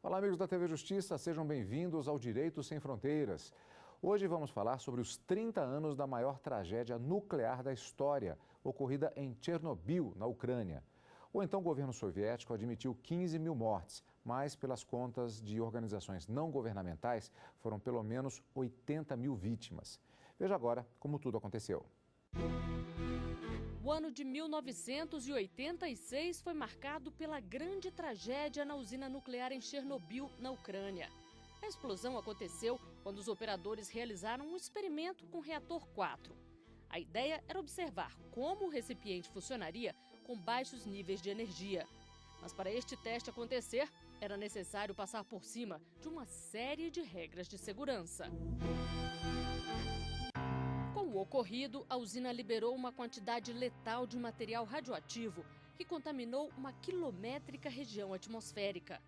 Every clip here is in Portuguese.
Olá, amigos da TV Justiça, sejam bem-vindos ao Direito Sem Fronteiras. Hoje vamos falar sobre os 30 anos da maior tragédia nuclear da história, ocorrida em Chernobyl, na Ucrânia. Ou então o governo soviético admitiu 15 mil mortes, mas pelas contas de organizações não governamentais, foram pelo menos 80 mil vítimas. Veja agora como tudo aconteceu. O ano de 1986 foi marcado pela grande tragédia na usina nuclear em Chernobyl, na Ucrânia. A explosão aconteceu quando os operadores realizaram um experimento com o reator 4. A ideia era observar como o recipiente funcionaria com baixos níveis de energia. Mas para este teste acontecer, era necessário passar por cima de uma série de regras de segurança. Com o ocorrido, a usina liberou uma quantidade letal de material radioativo que contaminou uma quilométrica região atmosférica.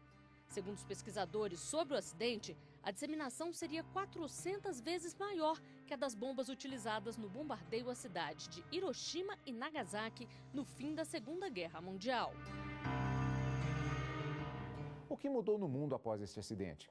Segundo os pesquisadores sobre o acidente, a disseminação seria 400 vezes maior que a das bombas utilizadas no bombardeio à cidade de Hiroshima e Nagasaki no fim da Segunda Guerra Mundial. O que mudou no mundo após este acidente?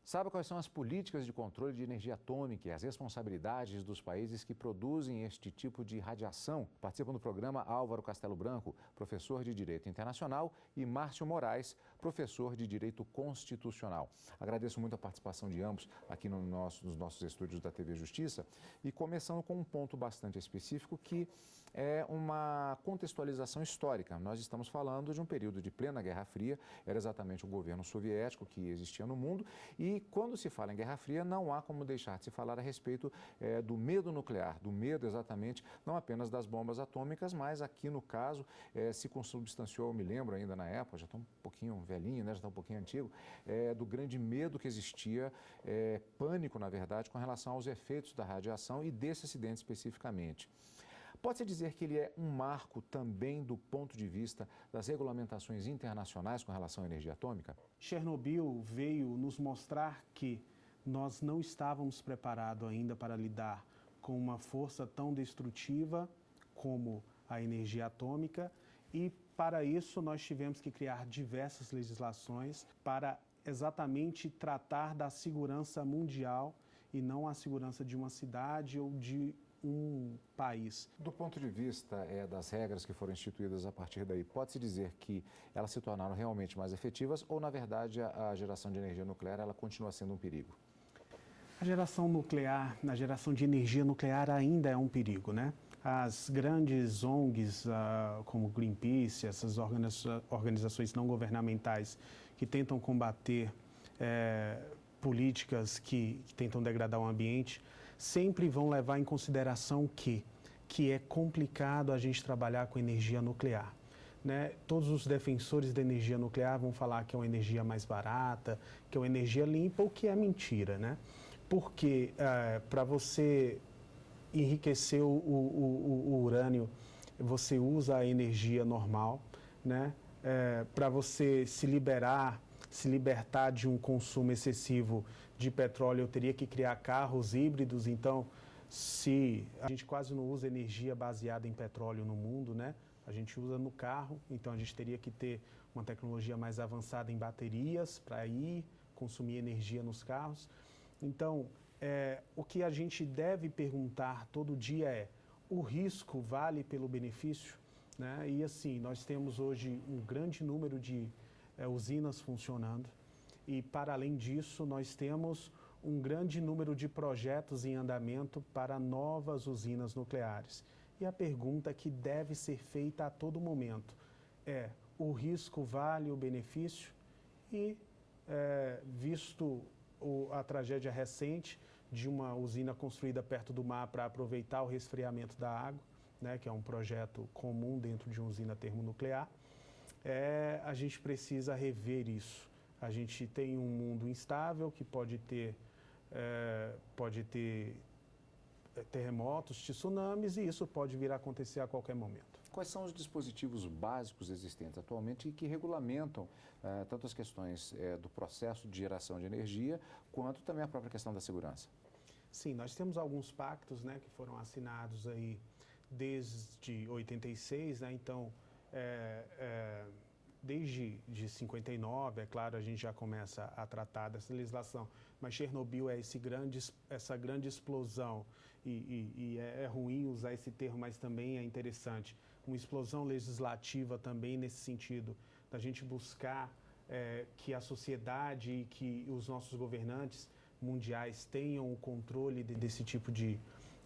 Sabe quais são as políticas de controle de energia atômica e as responsabilidades dos países que produzem este tipo de radiação? Participam do programa Álvaro Castelo Branco, professor de Direito Internacional, e Márcio Moraes, professor de Direito Constitucional. Agradeço muito a participação de ambos aqui nos nossos estúdios da TV Justiça. E começando com um ponto bastante específico que é uma contextualização histórica. Nós estamos falando de um período de plena Guerra Fria, era exatamente o governo soviético que existia no mundo e quando se fala em Guerra Fria, não há como deixar de se falar a respeito do medo nuclear, do medo exatamente, não apenas das bombas atômicas, mas aqui no caso se consubstanciou, eu me lembro ainda na época, já está um pouquinho velhinho, né, já está um pouquinho antigo, do grande medo que existia, pânico na verdade, com relação aos efeitos da radiação e desse acidente especificamente. Pode-se dizer que ele é um marco também do ponto de vista das regulamentações internacionais com relação à energia atômica? Chernobyl veio nos mostrar que nós não estávamos preparados ainda para lidar com uma força tão destrutiva como a energia atômica e, para isso, nós tivemos que criar diversas legislações para exatamente tratar da segurança mundial e não a segurança de uma cidade ou de um país. Do ponto de vista das regras que foram instituídas a partir daí, pode-se dizer que elas se tornaram realmente mais efetivas ou, na verdade, a geração de energia nuclear ela continua sendo um perigo? A geração nuclear, a geração de energia nuclear ainda é um perigo, né? As grandes ONGs, como Greenpeace, essas organizações não governamentais que tentam combater políticas que tentam degradar o ambiente, sempre vão levar em consideração que é complicado a gente trabalhar com energia nuclear. Né? Todos os defensores da energia nuclear vão falar que é uma energia mais barata, que é uma energia limpa, o que é mentira, né? Porque para você enriquecer o urânio, você usa a energia normal, né? Para você se libertar de um consumo excessivo de petróleo, eu teria que criar carros híbridos. Então, se a gente quase não usa energia baseada em petróleo no mundo, né? A gente usa no carro, então a gente teria que ter uma tecnologia mais avançada em baterias para ir consumir energia nos carros. Então, o que a gente deve perguntar todo dia é: o risco vale pelo benefício? Né? E assim, nós temos hoje um grande número de usinas funcionando e, para além disso, nós temos um grande número de projetos em andamento para novas usinas nucleares. E a pergunta que deve ser feita a todo momento é: o risco vale o benefício? E, visto a tragédia recente de uma usina construída perto do mar para aproveitar o resfriamento da água, né, que é um projeto comum dentro de uma usina termonuclear, a gente precisa rever isso. A gente tem um mundo instável que pode ter terremotos, tsunamis, e isso pode vir a acontecer a qualquer momento. Quais são os dispositivos básicos existentes atualmente e que regulamentam tanto as questões do processo de geração de energia, quanto também a própria questão da segurança? Sim, nós temos alguns pactos, né, que foram assinados aí desde 86, né, então desde de 59, é claro, a gente já começa a tratar dessa legislação, mas Chernobyl é essa grande explosão, e é ruim usar esse termo, mas também é interessante, uma explosão legislativa também nesse sentido, da gente buscar que a sociedade e que os nossos governantes mundiais tenham o controle desse tipo de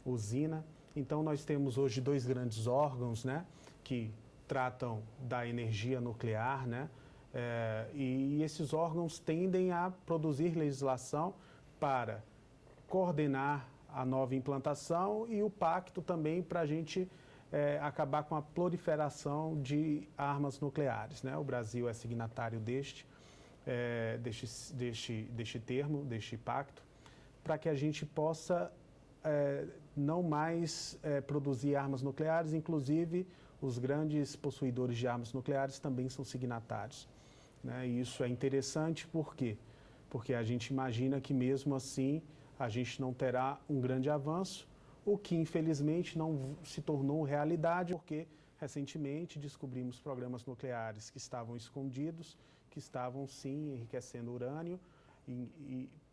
usina. Então, nós temos hoje 2 grandes órgãos, né, que tratam da energia nuclear, né, e esses órgãos tendem a produzir legislação para coordenar a nova implantação e o pacto também para a gente acabar com a proliferação de armas nucleares, né? O Brasil é signatário deste termo, deste pacto, para que a gente possa não mais produzir armas nucleares, inclusive os grandes possuidores de armas nucleares também são signatários, né? E isso é interessante, por quê? Porque a gente imagina que mesmo assim a gente não terá um grande avanço, o que infelizmente não se tornou realidade, porque recentemente descobrimos programas nucleares que estavam escondidos, que estavam sim enriquecendo urânio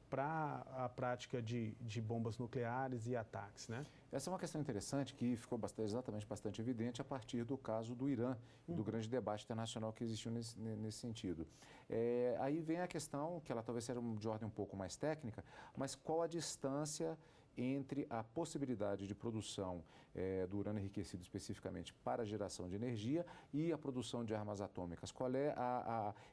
para a prática de bombas nucleares e ataques, né? Essa é uma questão interessante que ficou bastante evidente a partir do caso do Irã, do grande debate internacional que existiu nesse sentido. Aí vem a questão, que ela talvez seja de ordem um pouco mais técnica, mas qual a distância entre a possibilidade de produção do urânio enriquecido especificamente para a geração de energia e a produção de armas atômicas? Qual é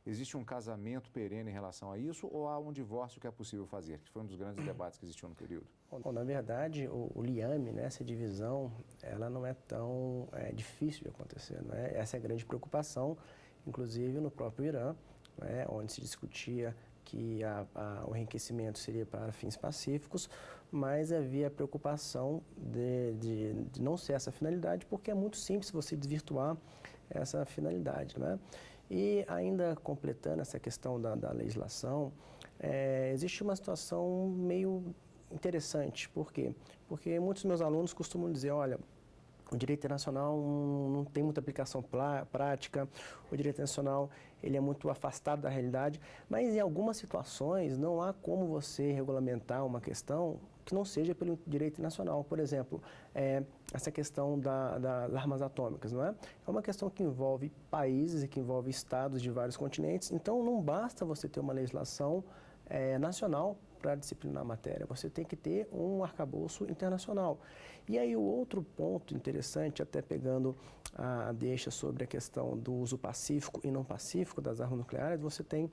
existe um casamento perene em relação a isso ou há um divórcio que é possível fazer? Que foi um dos grandes debates que existiu no período. Bom, na verdade, o liame, né, essa divisão, ela não é tão difícil de acontecer, né? Essa é a grande preocupação, inclusive no próprio Irã, né, onde se discutia que o enriquecimento seria para fins pacíficos, mas havia a preocupação de não ser essa finalidade, porque é muito simples você desvirtuar essa finalidade, né? E ainda completando essa questão da legislação, existe uma situação meio interessante. Por quê? Porque muitos dos meus alunos costumam dizer, olha, o direito internacional não tem muita aplicação prática, o direito internacional ele é muito afastado da realidade, mas em algumas situações não há como você regulamentar uma questão que não seja pelo direito nacional. Por exemplo, essa questão das armas atômicas, não é? É uma questão que envolve países e que envolve estados de vários continentes, então não basta você ter uma legislação nacional para disciplinar a matéria, você tem que ter um arcabouço internacional. E aí o outro ponto interessante, até pegando a deixa sobre a questão do uso pacífico e não pacífico das armas nucleares, você tem,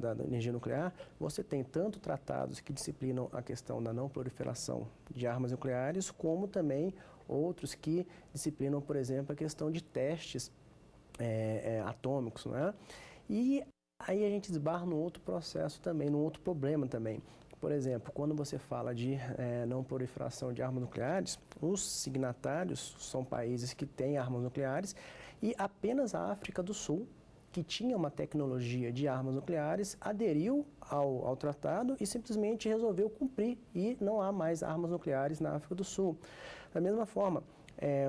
da energia nuclear, você tem tanto tratados que disciplinam a questão da não proliferação de armas nucleares, como também outros que disciplinam, por exemplo, a questão de testes atômicos, não é? E aí a gente esbarra num outro processo também, num outro problema também. Por exemplo, quando você fala de não proliferação de armas nucleares, os signatários são países que têm armas nucleares e apenas a África do Sul, que tinha uma tecnologia de armas nucleares, aderiu ao tratado e simplesmente resolveu cumprir e não há mais armas nucleares na África do Sul. Da mesma forma,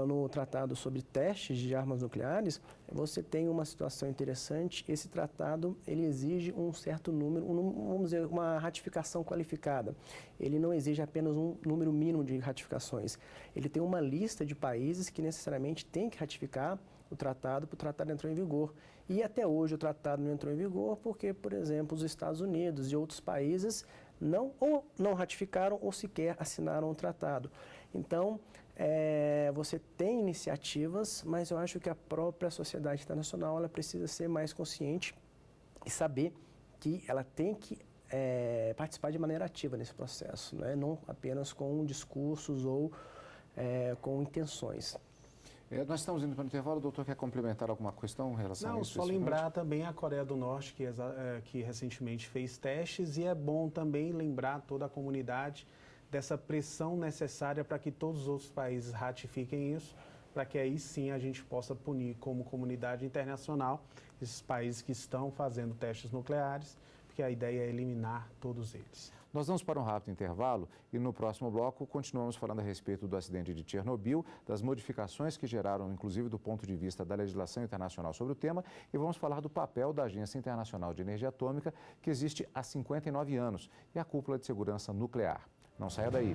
no tratado sobre testes de armas nucleares, você tem uma situação interessante. Esse tratado, ele exige um certo número, vamos dizer, uma ratificação qualificada. Ele não exige apenas um número mínimo de ratificações. Ele tem uma lista de países que necessariamente tem que ratificar o tratado para o tratado entrar em vigor. E até hoje o tratado não entrou em vigor porque, por exemplo, os Estados Unidos e outros países não ratificaram ou sequer assinaram o tratado. Então, você tem iniciativas, mas eu acho que a própria sociedade internacional ela precisa ser mais consciente e saber que ela tem que participar de maneira ativa nesse processo, né? Não apenas com discursos ou com intenções. Nós estamos indo para o intervalo. O doutor quer complementar alguma questão em relação a isso? Não, só lembrar também a Coreia do Norte, que recentemente fez testes, e é bom também lembrar toda a comunidade dessa pressão necessária para que todos os outros países ratifiquem isso, para que aí sim a gente possa punir como comunidade internacional esses países que estão fazendo testes nucleares, porque que a ideia é eliminar todos eles. Nós vamos para um rápido intervalo e no próximo bloco continuamos falando a respeito do acidente de Chernobyl, das modificações que geraram, inclusive do ponto de vista da legislação internacional sobre o tema, e vamos falar do papel da Agência Internacional de Energia Atômica, que existe há 59 anos, e a cúpula de segurança nuclear. Não saia daí.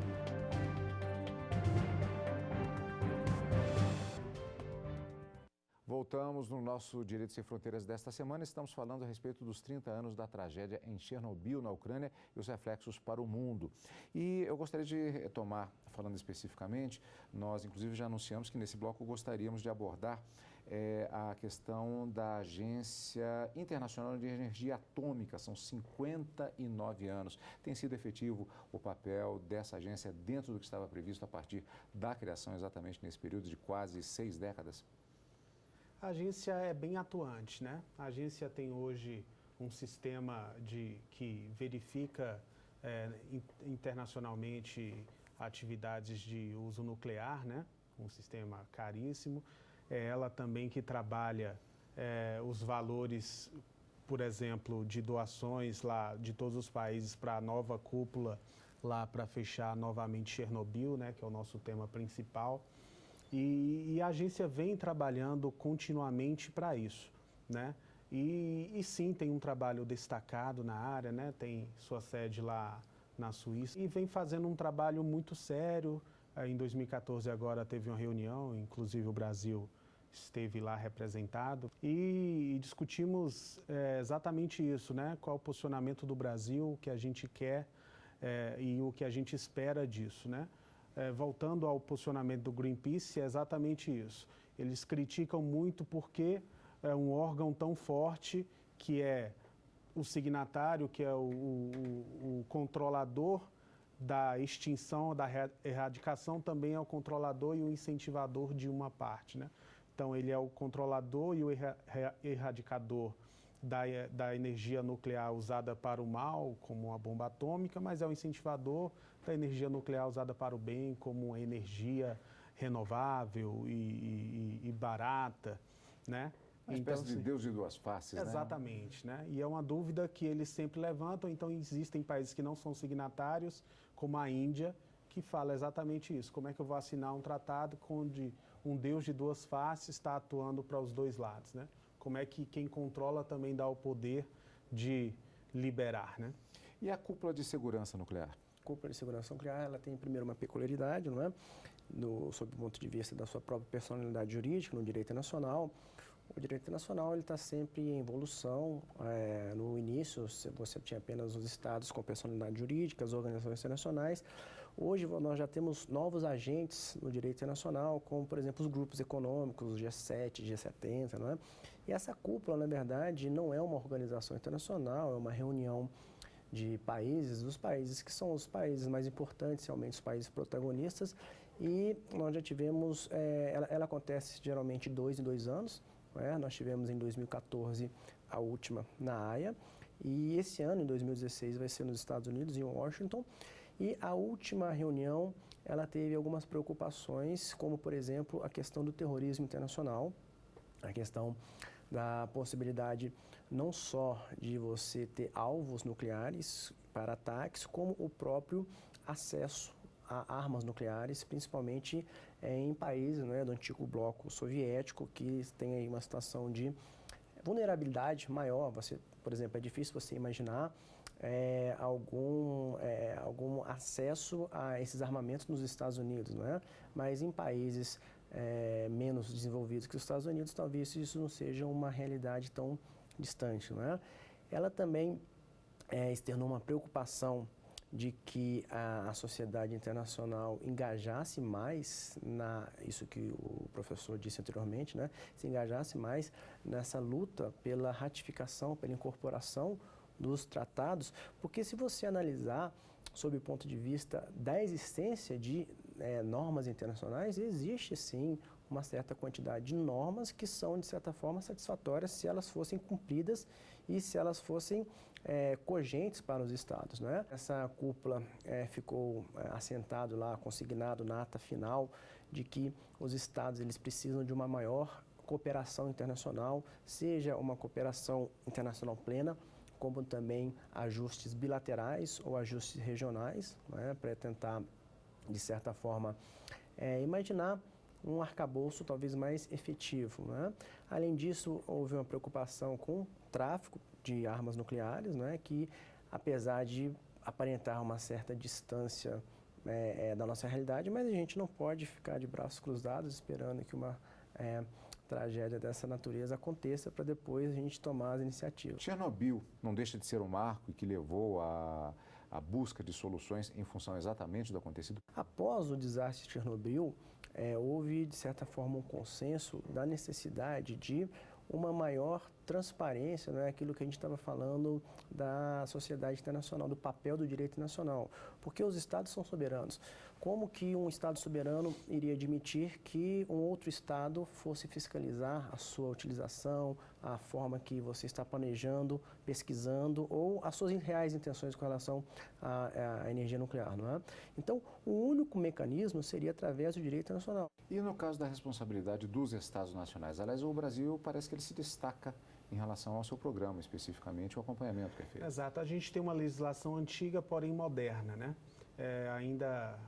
Voltamos no nosso Direito Sem Fronteiras desta semana. Estamos falando a respeito dos 30 anos da tragédia em Chernobyl, na Ucrânia, e os reflexos para o mundo. E eu gostaria de retomar, falando especificamente, nós inclusive já anunciamos que nesse bloco gostaríamos de abordar a questão da Agência Internacional de Energia Atômica. São 59 anos. Tem sido efetivo o papel dessa agência dentro do que estava previsto a partir da criação, exatamente nesse período de quase 6 décadas? A agência é bem atuante, né? A agência tem hoje um sistema que verifica internacionalmente atividades de uso nuclear, né? Um sistema caríssimo. Ela também que trabalha os valores, por exemplo, de doações lá de todos os países para a nova cúpula lá para fechar novamente Chernobyl, né? Que é o nosso tema principal. E a agência vem trabalhando continuamente para isso, né? E sim, tem um trabalho destacado na área, né? Tem sua sede lá na Suíça e vem fazendo um trabalho muito sério. Em 2014 agora teve uma reunião, inclusive o Brasil esteve lá representado e discutimos exatamente isso, né? Qual o posicionamento do Brasil, o que a gente quer e o que a gente espera disso, né? Voltando ao posicionamento do Greenpeace, é exatamente isso. Eles criticam muito porque é um órgão tão forte que é o signatário, que é o controlador da extinção, da erradicação, também é o controlador e o incentivador de uma parte, né? Então, ele é o controlador e o erradicador da energia nuclear usada para o mal, como a bomba atômica, mas é o incentivador da energia nuclear usada para o bem, como a energia renovável e barata, né? Uma espécie de Deus de duas faces, exatamente, né? E é uma dúvida que eles sempre levantam. Então, existem países que não são signatários, como a Índia, que fala exatamente isso. Como é que eu vou assinar um tratado onde um Deus de duas faces está atuando para os dois lados, né? Como é que quem controla também dá o poder de liberar, né? E a cúpula de segurança nuclear? A cúpula de segurança nuclear, ela tem primeiro uma peculiaridade, não é? Sob o ponto de vista da sua própria personalidade jurídica, no direito internacional. O direito internacional ele está sempre em evolução. No início, você tinha apenas os estados com personalidade jurídica, as organizações internacionais. Hoje, nós já temos novos agentes no direito internacional, como, por exemplo, os grupos econômicos, o G7, G70, não é? E essa cúpula, na verdade, não é uma organização internacional, é uma reunião de países, dos países que são os países mais importantes, realmente os países protagonistas. E nós já tivemos, ela acontece geralmente de 2 em 2 anos. Nós tivemos em 2014 a última na Haia e esse ano, em 2016, vai ser nos Estados Unidos, em Washington. E a última reunião, ela teve algumas preocupações, como, por exemplo, a questão do terrorismo internacional, a questão da possibilidade não só de você ter alvos nucleares para ataques, como o próprio acesso a armas nucleares, principalmente em países, né, do antigo bloco soviético, que tem aí uma situação de vulnerabilidade maior. Você, por exemplo, é difícil você imaginar algum acesso a esses armamentos nos Estados Unidos, não é? Mas em países menos desenvolvidos que os Estados Unidos, talvez isso não seja uma realidade tão distante, não é? Ela também externou uma preocupação de que a sociedade internacional engajasse mais isso que o professor disse anteriormente, né? Se engajasse mais nessa luta pela ratificação, pela incorporação dos tratados, porque se você analisar sob o ponto de vista da existência de normas internacionais, existe sim uma certa quantidade de normas que são, de certa forma, satisfatórias se elas fossem cumpridas e se elas fossem cogentes para os estados, né? Essa cúpula ficou assentado lá, consignado na ata final, de que os estados eles precisam de uma maior cooperação internacional, seja uma cooperação internacional plena como também ajustes bilaterais ou ajustes regionais, né, para tentar, de certa forma, imaginar um arcabouço talvez mais efetivo, né? Além disso, houve uma preocupação com o tráfico de armas nucleares, né, que apesar de aparentar uma certa distância da nossa realidade, mas a gente não pode ficar de braços cruzados esperando que uma tragédia dessa natureza aconteça para depois a gente tomar as iniciativas. Chernobyl não deixa de ser um marco e que levou à busca de soluções em função exatamente do acontecido? Após o desastre de Chernobyl, houve, de certa forma, um consenso da necessidade de uma maior transparência, né, aquilo que a gente estava falando da sociedade internacional, do papel do direito nacional, porque os estados são soberanos. Como que um estado soberano iria admitir que um outro estado fosse fiscalizar a sua utilização, a forma que você está planejando, pesquisando ou as suas reais intenções com relação à energia nuclear, não é? Então, o único mecanismo seria através do direito nacional. E no caso da responsabilidade dos estados nacionais? Aliás, o Brasil parece que ele se destaca em relação ao seu programa, especificamente o acompanhamento que é feito. Exato. A gente tem uma legislação antiga, porém moderna, né? Ainda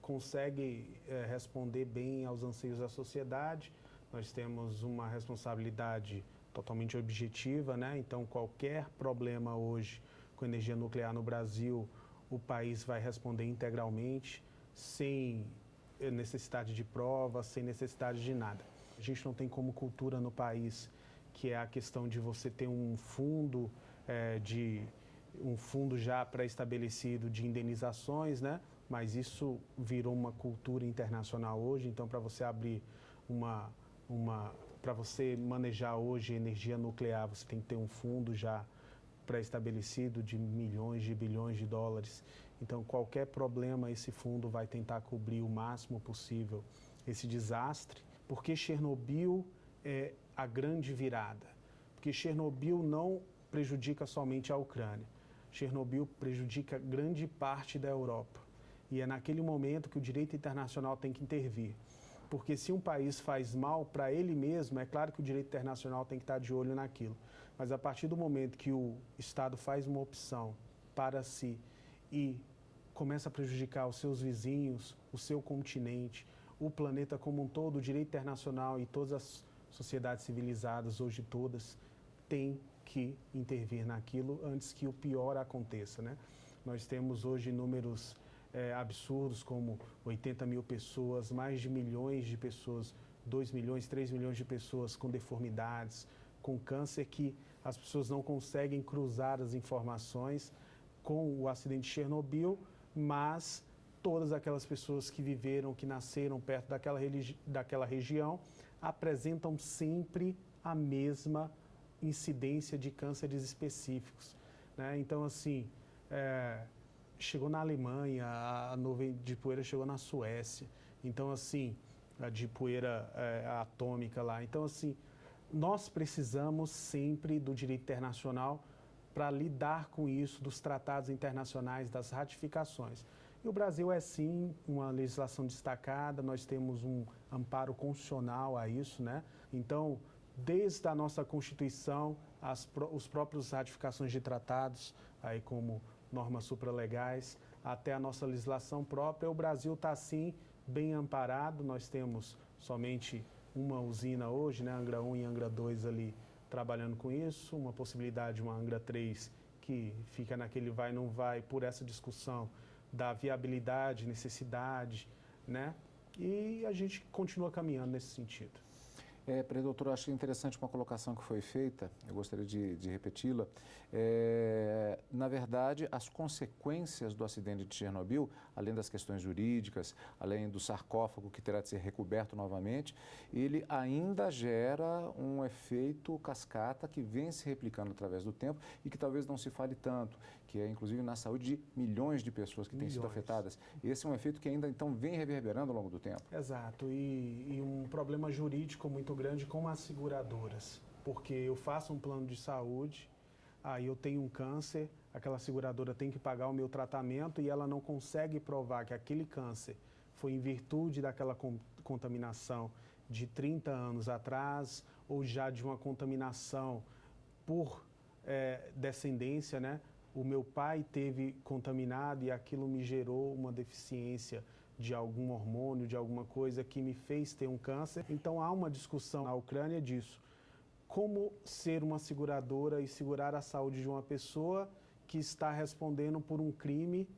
consegue responder bem aos anseios da sociedade. Nós temos uma responsabilidade totalmente objetiva, né? Então, qualquer problema hoje com energia nuclear no Brasil, o país vai responder integralmente, sem necessidade de provas, sem necessidade de nada. A gente não tem como cultura no país, que é a questão de você ter um fundo já pré-estabelecido de indenizações, né? Mas isso virou uma cultura internacional hoje. Então, para você abrir para você manejar hoje energia nuclear, você tem que ter um fundo já pré-estabelecido de milhões, de bilhões de dólares. Então, qualquer problema, esse fundo vai tentar cobrir o máximo possível esse desastre, porque Chernobyl é a grande virada. Porque Chernobyl não prejudica somente a Ucrânia. Chernobyl prejudica grande parte da Europa. E é naquele momento que o direito internacional tem que intervir. Porque se um país faz mal para ele mesmo, é claro que o direito internacional tem que estar de olho naquilo. Mas a partir do momento que o Estado faz uma opção para si e começa a prejudicar os seus vizinhos, o seu continente, o planeta como um todo, o direito internacional e todas as sociedades civilizadas, hoje todas, têm que intervir naquilo antes que o pior aconteça, né? Nós temos hoje números absurdos como 80 mil pessoas, mais de milhões de pessoas, 2 milhões, 3 milhões de pessoas com deformidades, com câncer, que as pessoas não conseguem cruzar as informações com o acidente de Chernobyl, mas todas aquelas pessoas que viveram, que nasceram perto daquela região, apresentam sempre a mesma incidência de cânceres específicos, né? Então, assim, chegou na Alemanha, a nuvem de poeira chegou na Suécia, então, assim, a de poeira atômica lá. Então, assim, nós precisamos sempre do direito internacional para lidar com isso, dos tratados internacionais, das ratificações. E o Brasil é, sim, uma legislação destacada, nós temos um amparo constitucional a isso, né? Então, desde a nossa Constituição, os próprios ratificações de tratados, aí como normas supralegais, até a nossa legislação própria, o Brasil está, sim, bem amparado. Nós temos somente uma usina hoje, né, Angra 1 e Angra 2 ali trabalhando com isso, uma possibilidade, uma Angra 3 que fica naquele vai não vai por essa discussão da viabilidade, necessidade, né? E a gente continua caminhando nesse sentido. Doutor, eu acho interessante uma colocação que foi feita, eu gostaria de repeti-la. Na verdade, as consequências do acidente de Chernobyl, além das questões jurídicas, além do sarcófago que terá de ser recoberto novamente, ele ainda gera um efeito cascata que vem se replicando através do tempo e que talvez não se fale tanto, que é inclusive na saúde de milhões de pessoas que têm sido afetadas. Esse é um efeito que ainda então vem reverberando ao longo do tempo. Exato, e um problema jurídico muito grande com as seguradoras, porque eu faço um plano de saúde, aí eu tenho um câncer, aquela seguradora tem que pagar o meu tratamento e ela não consegue provar que aquele câncer foi em virtude daquela contaminação de 30 anos atrás ou já de uma contaminação por descendência, né? O meu pai teve contaminado e aquilo me gerou uma deficiência de algum hormônio, de alguma coisa que me fez ter um câncer. Então há uma discussão na Ucrânia disso. Como ser uma seguradora e segurar a saúde de uma pessoa que está respondendo por um crime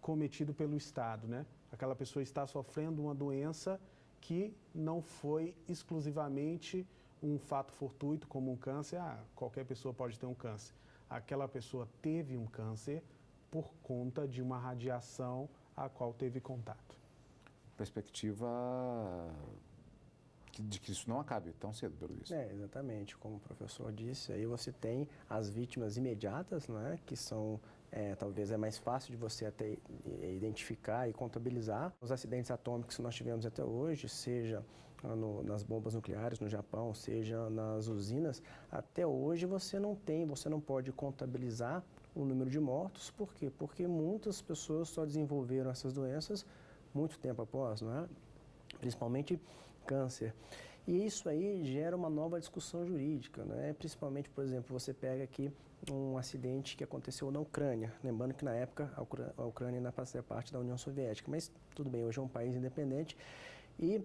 cometido pelo Estado, né? Aquela pessoa está sofrendo uma doença que não foi exclusivamente um fato fortuito, como um câncer. Qualquer pessoa pode ter um câncer. Aquela pessoa teve um câncer por conta de uma radiação a qual teve contato. Perspectiva de que isso não acabe tão cedo, pelo visto. Exatamente. Como o professor disse, aí você tem as vítimas imediatas, né, que são, talvez é mais fácil de você até identificar e contabilizar. Os acidentes atômicos que nós tivemos até hoje, seja nas bombas nucleares no Japão, seja nas usinas, até hoje você não pode contabilizar o número de mortos. Por quê? Porque muitas pessoas só desenvolveram essas doenças muito tempo após, não é? Principalmente câncer. E isso aí gera uma nova discussão jurídica, né? Principalmente, por exemplo, você pega aqui um acidente que aconteceu na Ucrânia, lembrando que na época a Ucrânia ainda fazia parte da União Soviética, mas tudo bem, hoje é um país independente. E,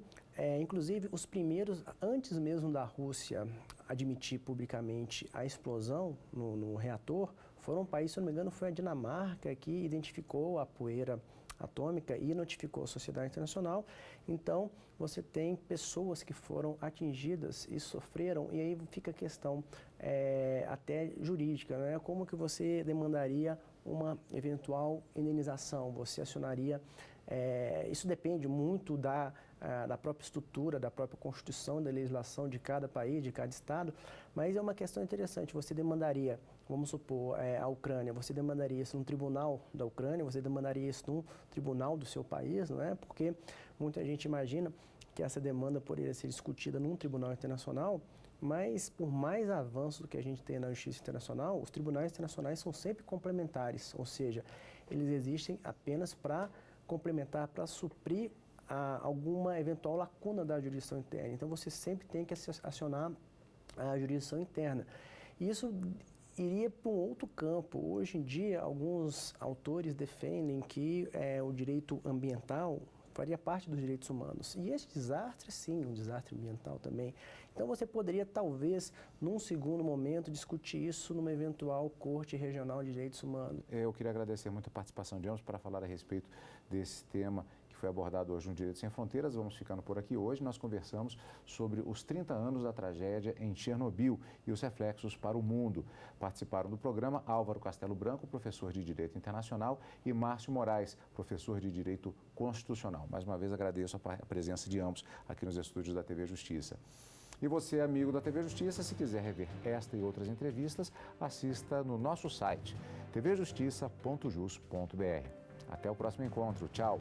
inclusive, os primeiros, antes mesmo da Rússia admitir publicamente a explosão no reator, foram um país, se não me engano, foi a Dinamarca que identificou a poeira atômica e notificou a sociedade internacional. Então, você tem pessoas que foram atingidas e sofreram, e aí fica a questão até jurídica, né? Como que você demandaria uma eventual indenização? Você acionaria... isso depende muito da própria estrutura, da própria Constituição, da legislação de cada país, de cada estado, mas é uma questão interessante. Você demandaria, vamos supor, a Ucrânia, você demandaria isso num tribunal da Ucrânia, você demandaria isso num tribunal do seu país, não é? Porque muita gente imagina que essa demanda poderia ser discutida num tribunal internacional, mas por mais avanço do que a gente tem na justiça internacional, os tribunais internacionais são sempre complementares, ou seja, eles existem apenas para complementar, para suprir alguma eventual lacuna da jurisdição interna. Então, você sempre tem que acionar a jurisdição interna. E isso iria para um outro campo. Hoje em dia, alguns autores defendem que o direito ambiental faria parte dos direitos humanos. E esse desastre, sim, um desastre ambiental também. Então, você poderia, talvez, num segundo momento, discutir isso numa eventual Corte Regional de Direitos Humanos. Eu queria agradecer muito a participação de ambos para falar a respeito desse tema que foi abordado hoje no Direito Sem Fronteiras. Vamos ficando por aqui. Hoje nós conversamos sobre os 30 anos da tragédia em Chernobyl e os reflexos para o mundo. Participaram do programa Álvaro Castelo Branco, professor de Direito Internacional, e Márcio Moraes, professor de Direito Constitucional. Mais uma vez agradeço a presença de ambos aqui nos estúdios da TV Justiça. E você, amigo da TV Justiça, se quiser rever esta e outras entrevistas, assista no nosso site tvjustiça.jus.br. Até o próximo encontro. Tchau!